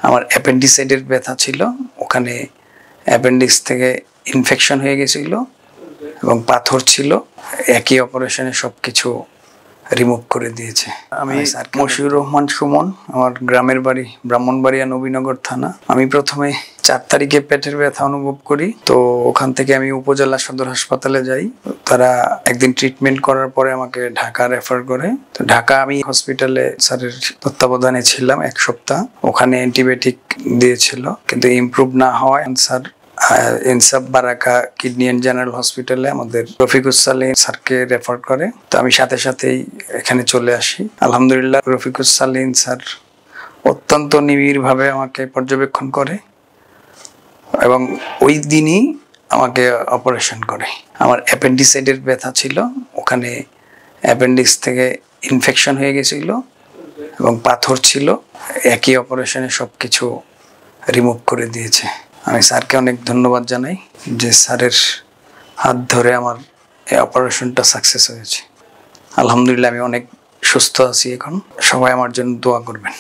আমার অ্যাপেন্ডিসাইটের ব্যথা ছিল, ওখানে অ্যাপেন্ডিক্স থেকে ইনফেকশন হয়ে গেছিল এবং পাথর ছিল। একই অপারেশনে সবকিছু রিমুভ করে দিয়েছে। আমি মশিউর রহমান সুমন, আমার গ্রামের বাড়ি ব্রাহ্মণবাড়িয়া নবীনগর থানা। আমি প্রথমে 4 তারিখে পেটের ব্যথা অনুভব করি, তো ওখান থেকে আমি উপজেলা সদর হাসপাতালে যাই। তারা একদিন ট্রিটমেন্ট করার পরে আমাকে ঢাকা রেফার করে। তো ঢাকা আমি হসপিটালে স্যারের তত্ত্বাবধানে ছিলাম 1 সপ্তাহ। ওখানে অ্যান্টিবায়োটিক দিয়েছিল, কিন্তু ইমপ্রুভ না হওয়ায় স্যার ইনসাফ বারাকা কিডনি অ্যান্ড জেনারেল হসপিটালে আমাদের রফিকুস সালিম স্যারকে রেফার করে। তো আমি সাথে সাথেই এখানে চলে আসি। আলহামদুলিল্লাহ, রফিকুস সালিম স্যার অত্যন্ত নিবিড়ভাবে আমাকে পর্যবেক্ষণ করে এবং ওই দিনই আমাকে অপারেশন করে। আমার অ্যাপেন্ডিসাইটের ব্যথা ছিল, ওখানে অ্যাপেন্ডিক্স থেকে ইনফেকশন হয়ে গেছিল এবং পাথর ছিল। একই অপারেশনে সবকিছু রিমুভ করে দিয়েছে। আমি স্যারকে অনেক ধন্যবাদ জানাই যে স্যারের হাত ধরে আমার এই অপারেশনটা সাকসেস হয়েছে। আলহামদুলিল্লাহ, আমি অনেক সুস্থ আছি এখন। সবাই আমার জন্য দোয়া করবেন।